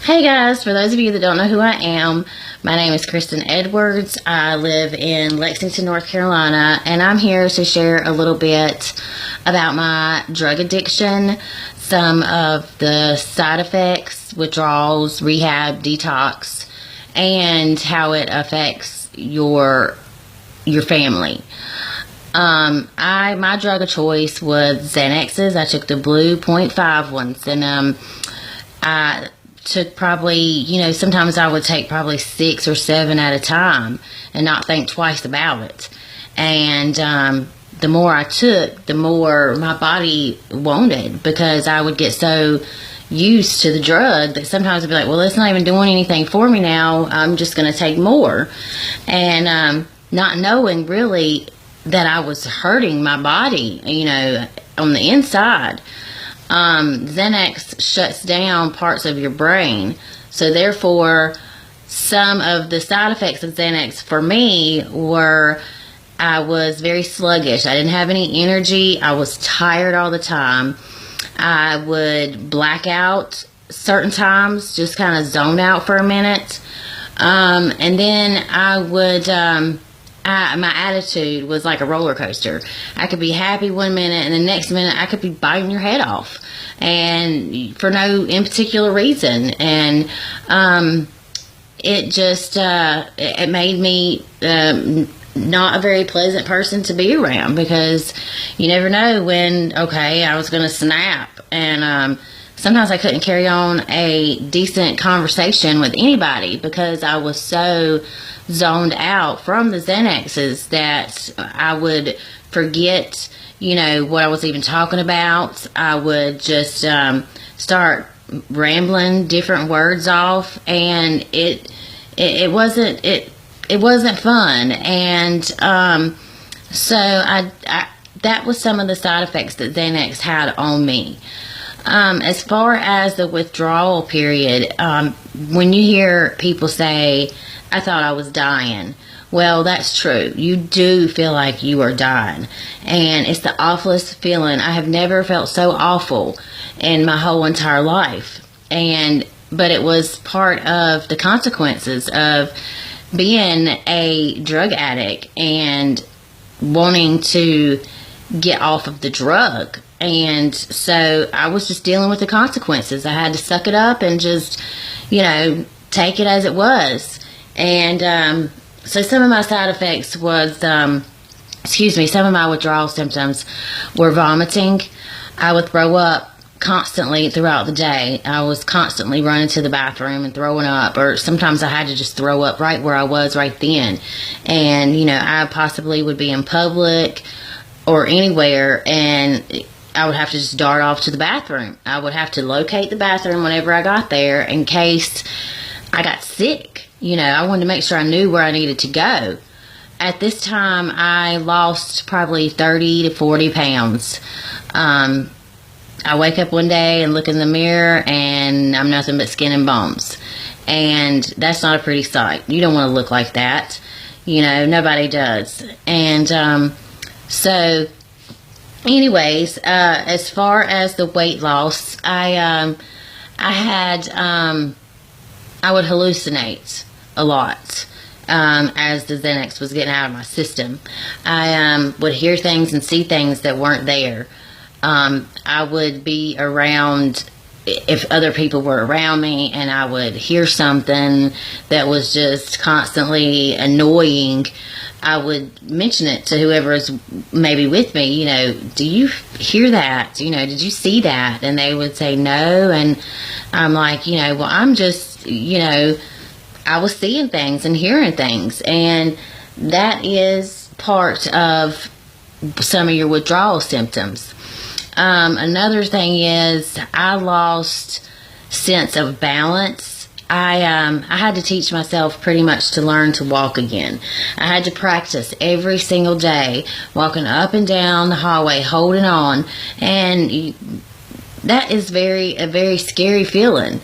Hey guys, for those of you that don't know who I am, my name is Kristen Edwards. I live in Lexington, North Carolina, and I'm here to share a little bit about my drug addiction, some of the side effects, withdrawals, rehab, detox, and how it affects your family. My drug of choice was Xanaxes. I took the blue 0.5 ones, and I took probably, sometimes I would take probably 6 or 7 at a time and not think twice about it. And the more I took, the more my body wanted, because I would get so used to the drug that sometimes I'd be like, well, it's not even doing anything for me now. I'm just going to take more. And not knowing really that I was hurting my body, on the inside. Xanax shuts down parts of your brain. So therefore, some of the side effects of Xanax for me were I was very sluggish. I didn't have any energy. I was tired all the time. I would black out certain times, just kind of zone out for a minute. And then I would... my attitude was like a roller coaster. I could be happy one minute, and the next minute I could be biting your head off, and for no in particular reason. And it just it made me not a very pleasant person to be around, because you never know when I was going to snap. And sometimes I couldn't carry on a decent conversation with anybody because I was so zoned out from the Xanaxes that I would forget, what I was even talking about. I would just start rambling different words off, and it wasn't fun. And so I that was some of the side effects that Xanax had on me. As far as the withdrawal period, when you hear people say, I thought I was dying, well, that's true. You do feel like you are dying, and it's the awfulest feeling. I have never felt so awful in my whole entire life. But it was part of the consequences of being a drug addict and wanting to get off of the drug. And so I was just dealing with the consequences. I had to suck it up and just, take it as it was. And so some of my side effects was, some of my withdrawal symptoms were vomiting. I would throw up constantly throughout the day. I was constantly running to the bathroom and throwing up, or sometimes I had to just throw up right where I was right then. And, I possibly would be in public or anywhere, and I would have to just dart off to the bathroom. I would have to locate the bathroom whenever I got there in case I got sick. I wanted to make sure I knew where I needed to go. At this time, I lost probably 30 to 40 pounds. I wake up one day and look in the mirror, and I'm nothing but skin and bones. And that's not a pretty sight. You don't want to look like that. Nobody does. And so... anyways, as far as the weight loss, I would hallucinate a lot as the Xanax was getting out of my system. I would hear things and see things that weren't there. I would be around, if other people were around me, and I would hear something that was just constantly annoying, I would mention it to whoever is maybe with me. Do you hear that? Did you see that? And they would say no. And I'm like, well, I'm just, I was seeing things and hearing things. And that is part of some of your withdrawal symptoms. Another thing is I lost sense of balance. I had to teach myself pretty much to learn to walk again. I had to practice every single day, walking up and down the hallway, holding on. And that is a very scary feeling.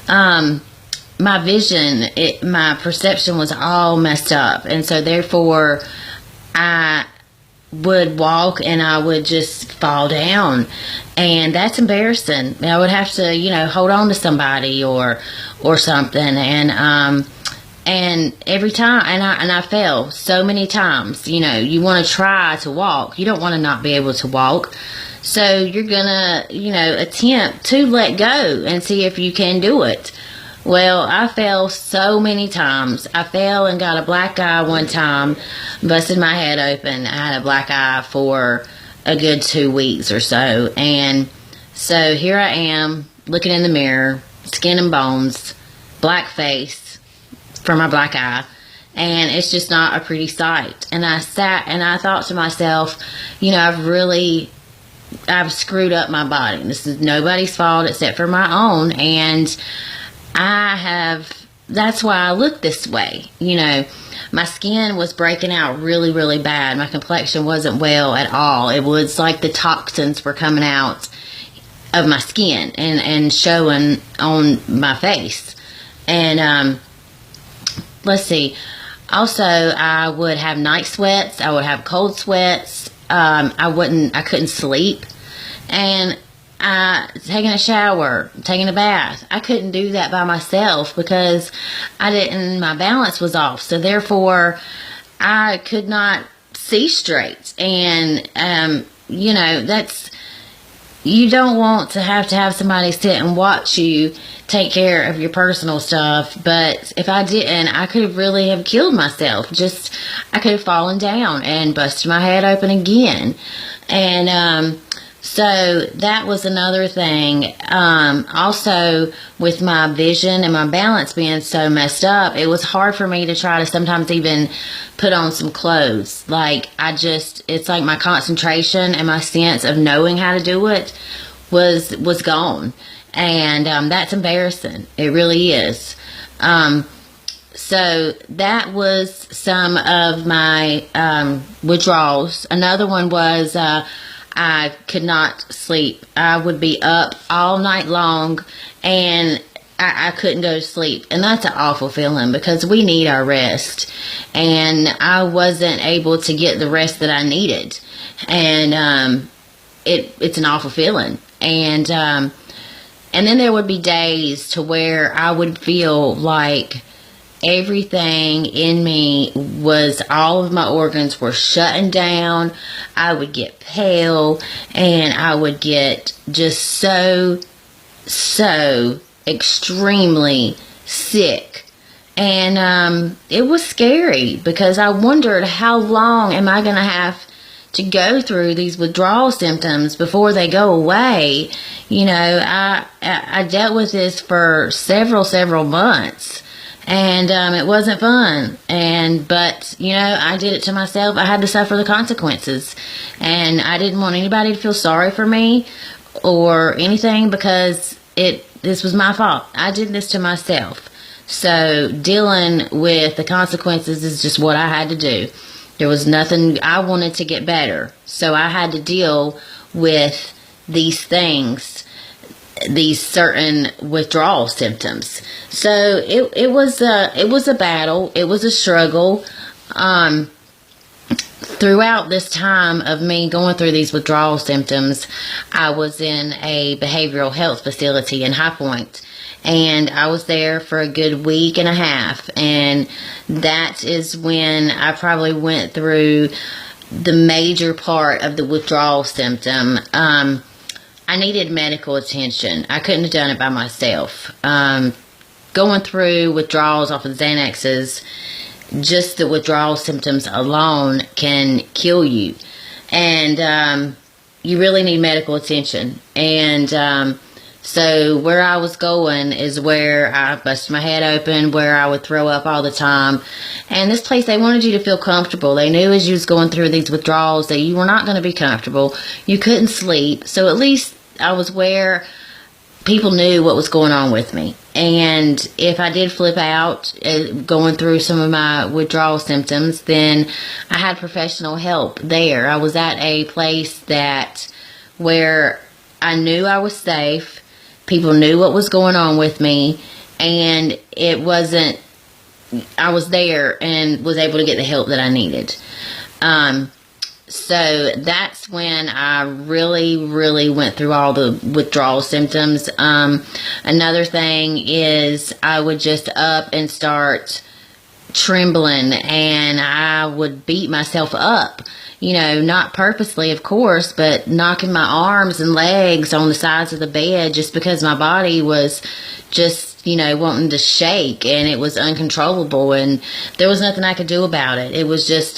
My vision, my perception was all messed up. And so therefore, I would walk and I would just fall down, and that's embarrassing. I would have to, hold on to somebody or something, and every time, and I fell so many times. You want to try to walk. You don't want to not be able to walk. So you're gonna, attempt to let go and see if you can do it. Well, I fell so many times. I fell and got a black eye one time, busted my head open. I had a black eye for a good 2 weeks or so. And so here I am, looking in the mirror, skin and bones, black face from my black eye. And it's just not a pretty sight. And I sat and I thought to myself, I've screwed up my body. This is nobody's fault except for my own. And that's why I look this way. My skin was breaking out really, really bad. My complexion wasn't well at all. It was like the toxins were coming out of my skin and showing on my face. And, let's see. Also, I would have night sweats. I would have cold sweats. I couldn't sleep. And taking a shower, taking a bath, I couldn't do that by myself because my balance was off. So therefore, I could not see straight. And, you don't want to have somebody sit and watch you take care of your personal stuff. But if I didn't, I could really have killed myself. I could have fallen down and busted my head open again. And, so that was another thing. Also, with my vision and my balance being so messed up, it was hard for me to try to sometimes even put on some clothes. It's like my concentration and my sense of knowing how to do it was gone. And that's embarrassing. It really is. So that was some of my withdrawals. Another one was I could not sleep. I would be up all night long and I couldn't go to sleep. And that's an awful feeling because we need our rest. And I wasn't able to get the rest that I needed. And it's an awful feeling. And then there would be days to where I would feel like everything in me all of my organs were shutting down. I would get pale and I would get just so extremely sick. And it was scary because I wondered, how long am I going to have to go through these withdrawal symptoms before they go away? I dealt with this for several months. And it wasn't fun. But I did it to myself. I had to suffer the consequences. And I didn't want anybody to feel sorry for me or anything because this was my fault. I did this to myself. So dealing with the consequences is just what I had to do. There was nothing. I wanted to get better. So I had to deal with these things, these certain withdrawal symptoms. So it was a battle. It was a struggle. Throughout this time of me going through these withdrawal symptoms, I was in a behavioral health facility in High Point, and I was there for a good week and a half. And that is when I probably went through the major part of the withdrawal symptom. I needed medical attention. I couldn't have done it by myself. Going through withdrawals off of Xanaxes, just the withdrawal symptoms alone can kill you. And you really need medical attention. And so where I was going is where I busted my head open, where I would throw up all the time. And this place, they wanted you to feel comfortable. They knew as you was going through these withdrawals that you were not going to be comfortable. You couldn't sleep. So at least I was where people knew what was going on with me. And if I did flip out going through some of my withdrawal symptoms, then I had professional help there. I was at a place where I knew I was safe. People knew what was going on with me, and I was there and was able to get the help that I needed. So that's when I really, really went through all the withdrawal symptoms. Another thing is I would just up and start trembling, and I would beat myself up, not purposely, of course, but knocking my arms and legs on the sides of the bed just because my body was just, wanting to shake, and it was uncontrollable, and there was nothing I could do about it. It was just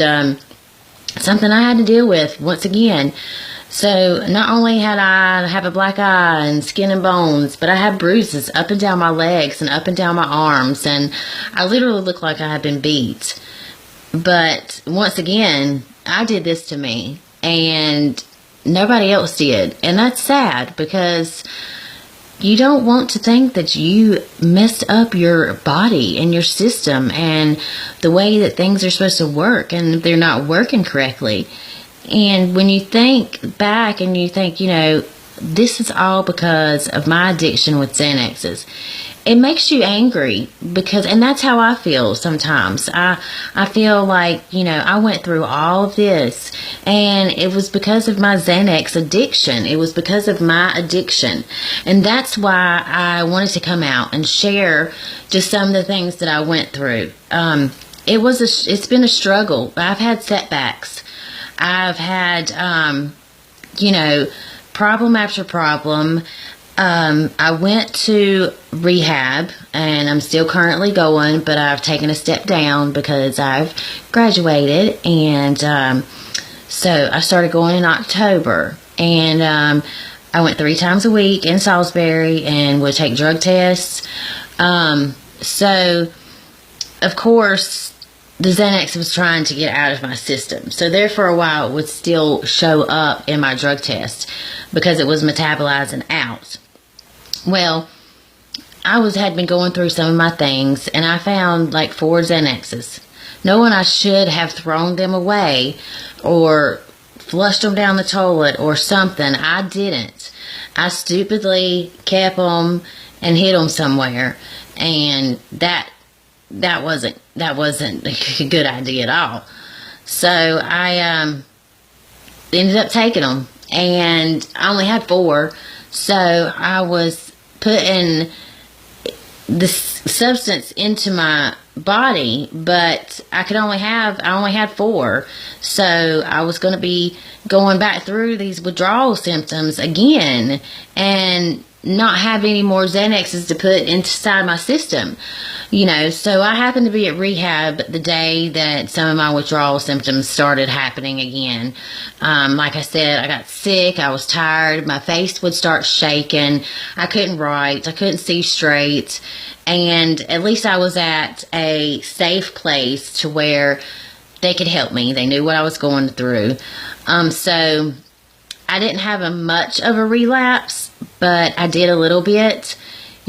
something I had to deal with once again. So not only had I have a black eye and skin and bones, but I had bruises up and down my legs and up and down my arms, and I literally looked like I had been beat. But once again, I did this to me, and nobody else did. And that's sad, because you don't want to think that you messed up your body and your system and the way that things are supposed to work, and they're not working correctly. And when you think back and you think, this is all because of my addiction with Xanaxes, it makes you angry, and that's how I feel sometimes. I feel like, I went through all of this, and it was because of my Xanax addiction. It was because of my addiction. And that's why I wanted to come out and share just some of the things that I went through. It's been a struggle. I've had setbacks. I've had, problem after problem. I went to rehab, and I'm still currently going, but I've taken a step down because I've graduated. And so I started going in October, and I went 3 times a week in Salisbury and would take drug tests. So, of course, the Xanax was trying to get out of my system. So there for a while it would still show up in my drug test because it was metabolizing out. Well, I had been going through some of my things, and I found like 4 Xanaxes. Knowing I should have thrown them away or flushed them down the toilet or something, I didn't. I stupidly kept them and hid them somewhere, and that wasn't a good idea at all. So I ended up taking them, and I only had 4. So I was putting this substance into my body, but I only had 4. So I was going to be going back through these withdrawal symptoms again and not have any more Xanaxes to put inside my system. So I happened to be at rehab the day that some of my withdrawal symptoms started happening again. Like I said, I got sick, I was tired, my face would start shaking, I couldn't write, I couldn't see straight, and at least I was at a safe place to where they could help me. They knew what I was going through. So I didn't have much of a relapse, but I did a little bit.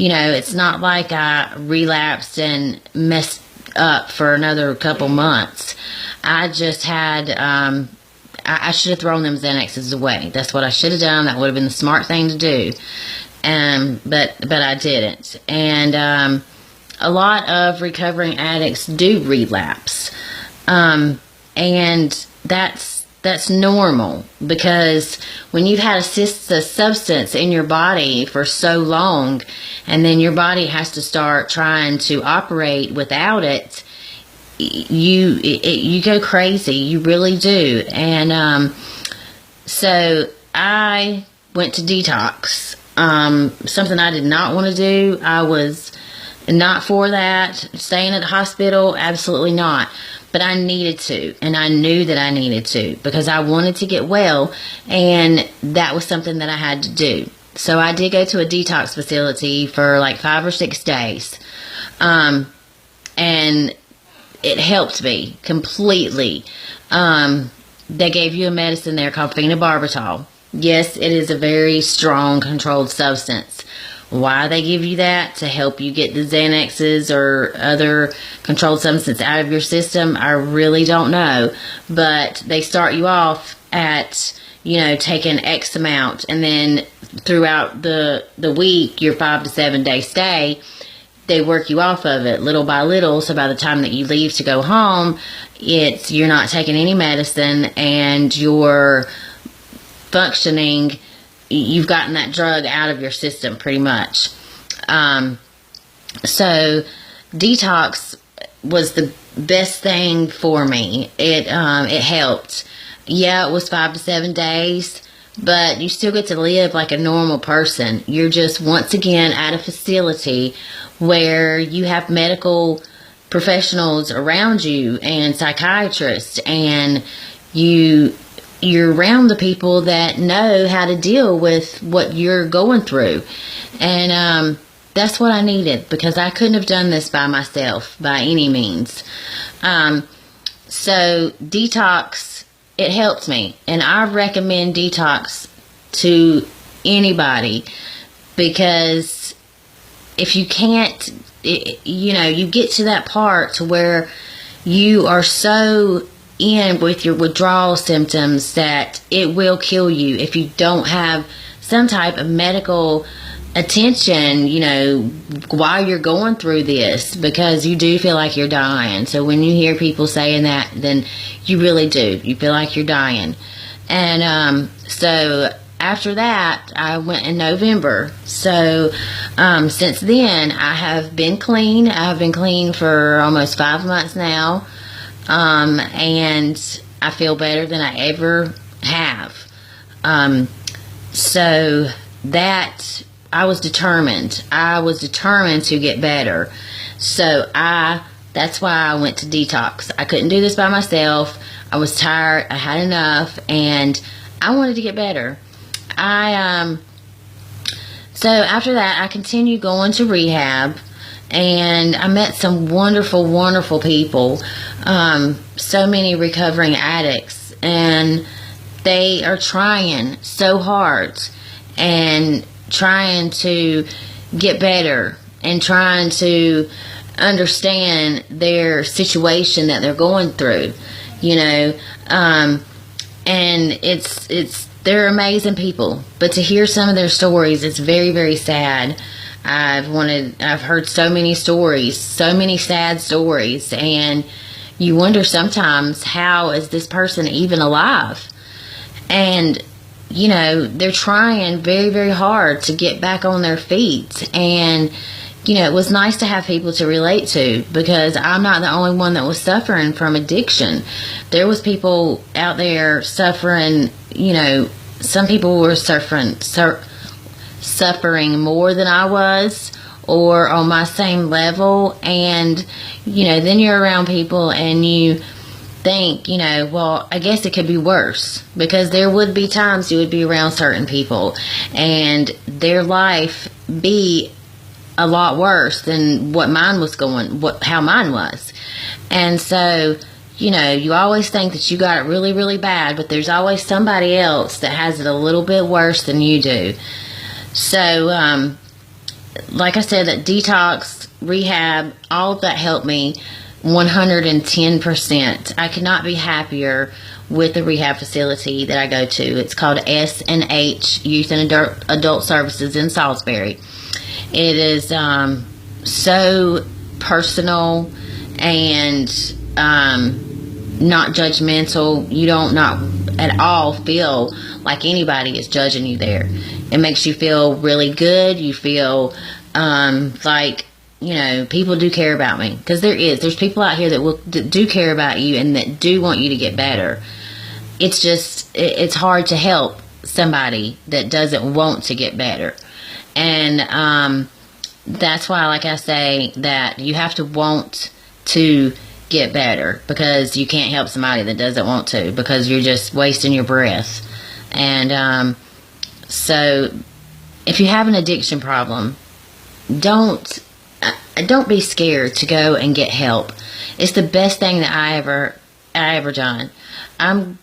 It's not like I relapsed and messed up for another couple months. I just had, I should have thrown them Xanaxes away. That's what I should have done. That would have been the smart thing to do. But I didn't. And a lot of recovering addicts do relapse. And that's normal, because when you've had a substance in your body for so long, and then your body has to start trying to operate without it, you go crazy. You really do. And so I went to detox. Something I did not want to do. I was not for that. Staying at the hospital, absolutely not. But I needed to, and I knew that I needed to, because I wanted to get well, and that was something that I had to do. So I did go to a detox facility for like 5 or 6 days, and it helped me completely. They gave you a medicine there called phenobarbital. Yes, it is a very strong controlled substance. Why they give you that? To help you get the Xanaxes or other controlled substance out of your system, I really don't know. But they start you off at, taking X amount, and then throughout the week, your 5 to 7 day stay, they work you off of it little by little. So by the time that you leave to go home, you're not taking any medicine and you're functioning. You've gotten that drug out of your system pretty much. So detox was the best thing for me. It helped. Yeah, it was 5 to 7 days, but you still get to live like a normal person. You're just once again at a facility where you have medical professionals around you and psychiatrists, and you're around the people that know how to deal with what you're going through. And that's what I needed, because I couldn't have done this by myself by any means. So detox, it helped me, and I recommend detox to anybody, because if you can't, you get to that part to where you are so in with your withdrawal symptoms that it will kill you if you don't have some type of medical attention, while you're going through this, because you do feel like you're dying. So when you hear people saying that, then you really do. You feel like you're dying. And so after that, I went in November. So since then, I have been clean. I've been clean for almost 5 months now. And I feel better than I ever have. So that, I was determined. I was determined to get better. So that's why I went to detox. I couldn't do this by myself. I was tired. I had enough, and I wanted to get better. So after that, I continued going to rehab, and I met some wonderful, wonderful people. So many recovering addicts, and they are trying so hard and trying to get better and trying to understand their situation that they're going through, and they're amazing people. But to hear some of their stories, it's very, very sad. I've heard so many stories, so many sad stories, and you wonder sometimes, how is this person even alive? And they're trying very, very hard to get back on their feet. And, it was nice to have people to relate to, because I'm not the only one that was suffering from addiction. There was people out there suffering, some people were suffering more than I was, or on my same level. And, then you're around people and you think, well, I guess it could be worse, because there would be times you would be around certain people and their life be a lot worse than how mine was. And so, you always think that you got it really, really bad, but there's always somebody else that has it a little bit worse than you do. So, like I said, that detox, rehab, all of that helped me 110%. I could not be happier with the rehab facility that I go to. It's called S&H Youth and Adult Services in Salisbury. It is so personal and not judgmental. You don't not at all feel like anybody is judging you there. It makes you feel really good. You feel like, people do care about me, because there's people out here that do care about you and that do want you to get better. It's just, it's hard to help somebody that doesn't want to get better. And that's why, like I say, that you have to want to get better, because you can't help somebody that doesn't want to, because you're just wasting your breath. And so if you have an addiction problem, don't be scared to go and get help. It's the best thing that I ever done. I'm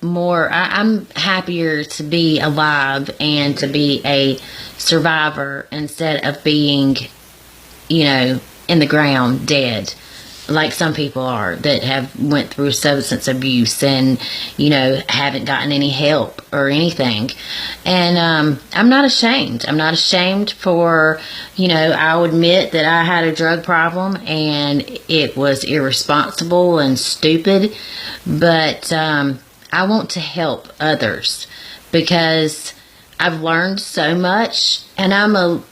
happier to be alive and to be a survivor instead of being, in the ground dead. like some people are that have went through substance abuse and, haven't gotten any help or anything. And I'm not ashamed. I'm not ashamed for, I'll admit that I had a drug problem and it was irresponsible and stupid, but I want to help others because I've learned so much, and I'm a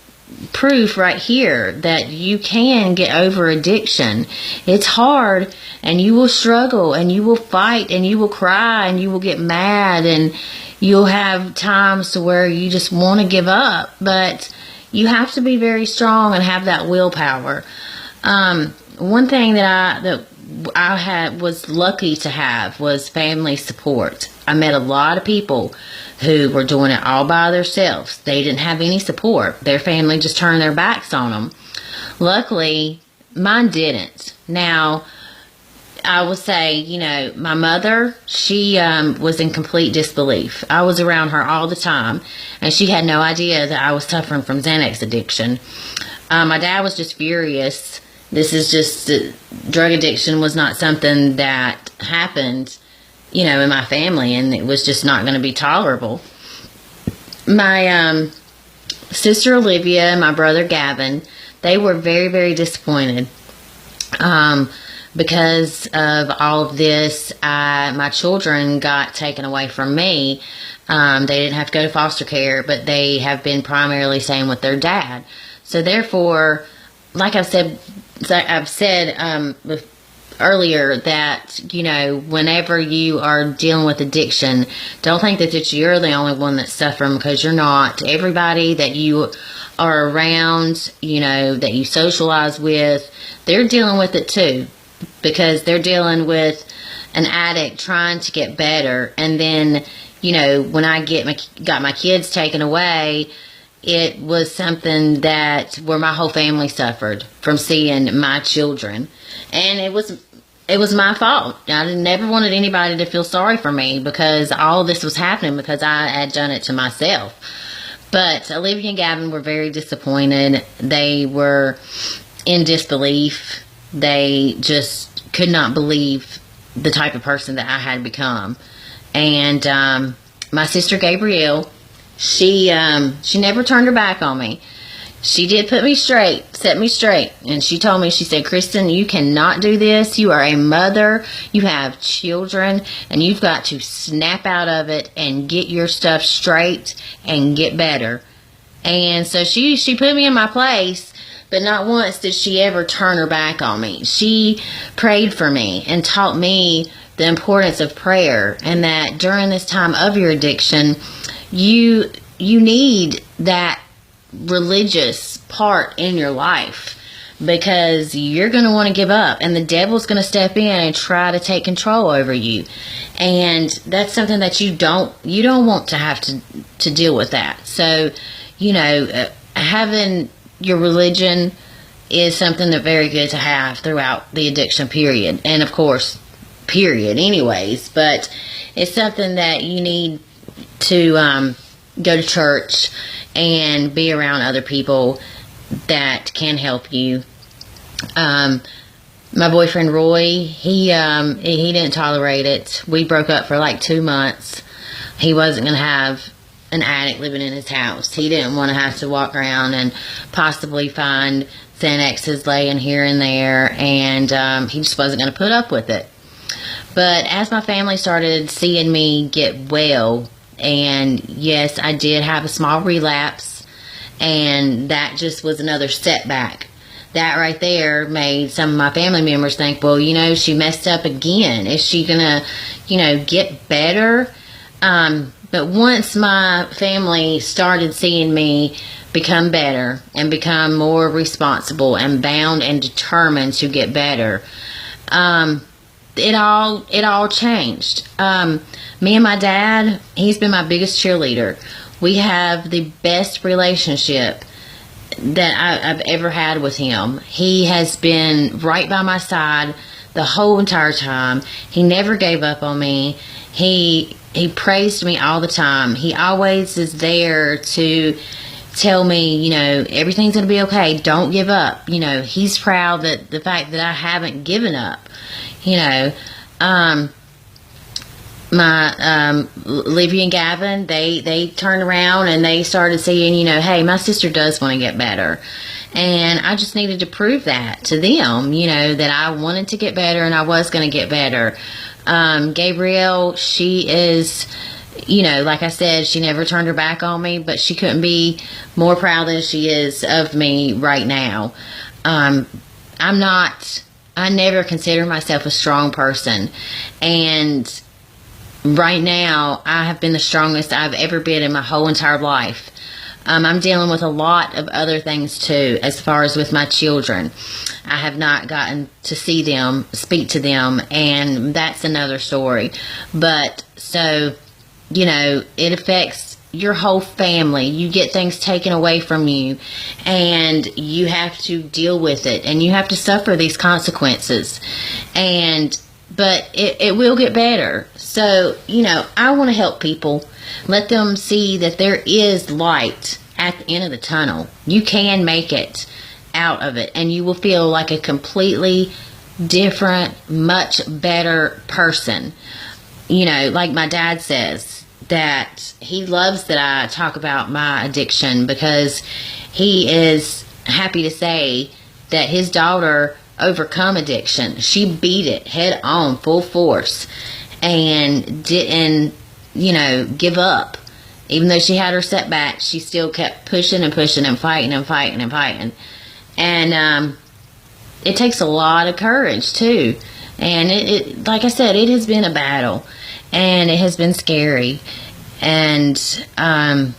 proof right here that you can get over addiction. It's hard, and you will struggle, and you will fight, and you will cry, and you will get mad, and you'll have times to where you just want to give up, but you have to be very strong and have that willpower. One thing that I was lucky to have was family support. I met a lot of people who were doing it all by themselves. They didn't have any support. Their family just turned their backs on them. Luckily, mine didn't. Now, I will say, my mother, she was in complete disbelief. I was around her all the time, and she had no idea that I was suffering from Xanax addiction. My dad was just furious. This is just, drug addiction was not something that happened, in my family, and it was just not going to be tolerable. My sister Olivia and my brother Gavin, they were very, very disappointed. Because of all of this, my children got taken away from me. They didn't have to go to foster care, but they have been primarily staying with their dad. So therefore, like I've said earlier, that, whenever you are dealing with addiction, don't think that you're the only one that's suffering, because you're not. Everybody that you are around, that you socialize with, they're dealing with it too, because they're dealing with an addict trying to get better. And then, when I got my kids taken away, it was something where my whole family suffered from seeing my children. And it was my fault. I never wanted anybody to feel sorry for me, because all of this was happening because I had done it to myself. But Olivia and Gavin were very disappointed. They were in disbelief. They just could not believe the type of person that I had become. And my sister Gabrielle, she never turned her back on me. She did put me straight, set me straight. And she told me, she said, "Kristen, you cannot do this. You are a mother. You have children, and you've got to snap out of it and get your stuff straight and get better." And so she put me in my place, but not once did she ever turn her back on me. She prayed for me and taught me the importance of prayer, and that during this time of your addiction, you need that religious part in your life, because you're going to want to give up, and the devil's going to step in and try to take control over you. And that's something that you don't want to have to deal with that. So, having your religion is something that's very good to have throughout the addiction period, and of course, period anyways. But it's something that you need to go to church and be around other people that can help you. My boyfriend Roy, he didn't tolerate it. We broke up for like 2 months. He wasn't going to have an addict living in his house. He didn't want to have to walk around and possibly find Xanaxes laying here and there, and he just wasn't going to put up with it. But as my family started seeing me get well, and yes, I did have a small relapse, and that just was another setback. That right there made some of my family members think, well, she messed up again. Is she gonna, get better? But once my family started seeing me become better and become more responsible and bound and determined to get better, it all changed. Me and my dad, he's been my biggest cheerleader. We have the best relationship that I've ever had with him. He has been right by my side the whole entire time. He never gave up on me. He praised me all the time. He always is there to tell me, everything's going to be okay. Don't give up. He's proud that the fact that I haven't given up. My Livy and Gavin, they turned around and they started saying, hey, my sister does want to get better. And I just needed to prove that to them, that I wanted to get better and I was going to get better. Gabrielle, she is, like I said, she never turned her back on me, but she couldn't be more proud than she is of me right now. I never consider myself a strong person. And right now, I have been the strongest I've ever been in my whole entire life. I'm dealing with a lot of other things too, as far as with my children. I have not gotten to see them, speak to them, and that's another story. But so, it affects your whole family. You get things taken away from you, and you have to deal with it, and you have to suffer these consequences. But it will get better. So, I want to help people. Let them see that there is light at the end of the tunnel. You can make it out of it, and you will feel like a completely different, much better person. Like my dad says, that he loves that I talk about my addiction, because he is happy to say that his daughter overcome addiction. She beat it head on, full force, and didn't, give up. Even though she had her setbacks, she still kept pushing and pushing and fighting and fighting and fighting. And it takes a lot of courage too. And it like I said, it has been a battle, and it has been scary, and a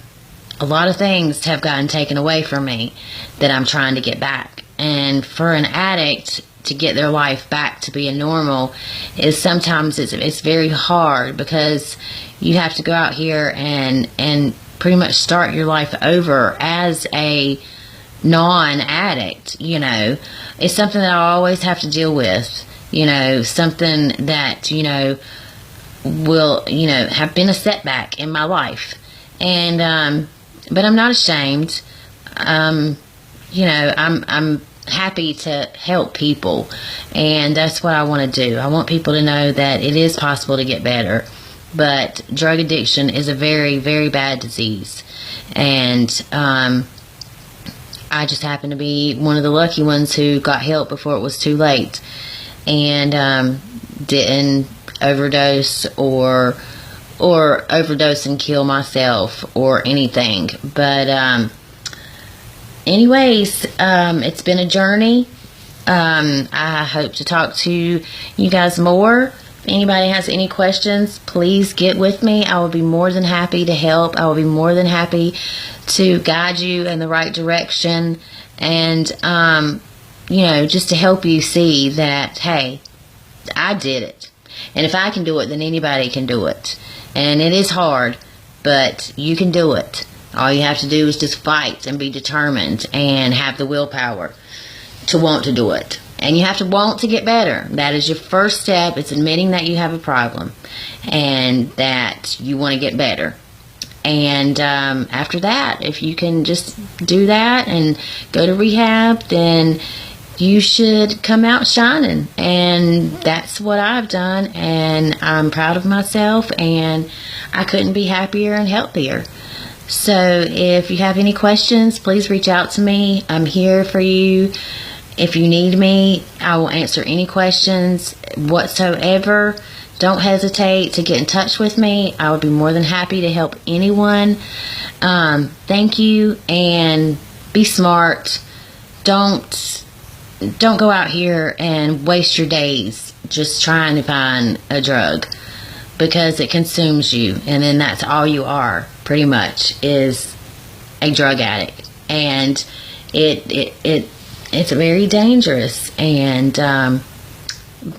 lot of things have gotten taken away from me that I'm trying to get back. And for an addict to get their life back to being normal is sometimes it's very hard, because you have to go out here and pretty much start your life over as a non-addict. It's something that I always have to deal with. Something that will have been a setback in my life, and but I'm not ashamed. I'm happy to help people, and that's what I want to do. I want people to know that it is possible to get better, but drug addiction is a very, very bad disease, and I just happen to be one of the lucky ones who got help before it was too late, and didn't overdose or overdose and kill myself or anything. But anyways, it's been a journey. I hope to talk to you guys more. If anybody has any questions, please get with me. I will be more than happy to help. I will be more than happy to guide you in the right direction, and just to help you see that, hey, I did it. And if I can do it, then anybody can do it. And it is hard, but you can do it. All you have to do is just fight and be determined and have the willpower to want to do it. And you have to want to get better. That is your first step. It's admitting that you have a problem and that you want to get better. And after that, if you can just do that and go to rehab, then you should come out shining. And that's what I've done, and I'm proud of myself, and I couldn't be happier and healthier. So if you have any questions, please reach out to me. I'm here for you. If you need me, I will answer any questions whatsoever. Don't hesitate to get in touch with me. I would be more than happy to help anyone. Thank you, and be smart. Don't go out here and waste your days just trying to find a drug, because it consumes you, and then that's all you are, pretty much, is a drug addict. And it's very dangerous. And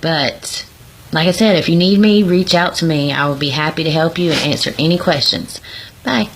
but like I said, if you need me, reach out to me. I will be happy to help you and answer any questions. Bye.